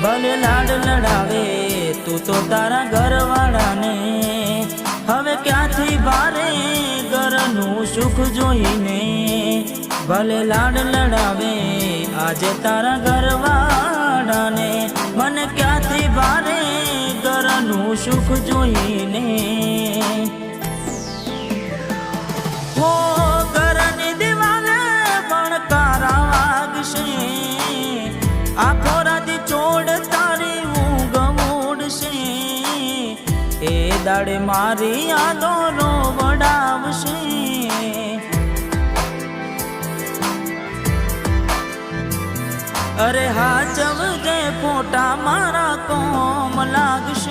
ભલે લાડ લડાવે તું તો તારા ઘરવાળાને, હવે ક્યાંથી ભારે ઘરનું સુખ જોઈને. ભલે લાડ લડાવે આજે તારા ઘરવાળાને, મને ક્યાંથી ભારે ઘરનું સુખ જોઈને. હો ઘરની દિવાલે પણ કારા વાગશે, આખો રાતી ચોડ તારી ઊંઘ ઉડશે, એ દાડે મારી યાદો રોવડાવશે. અરે હાચવજે ફોટા મારા કોમ લાગશે.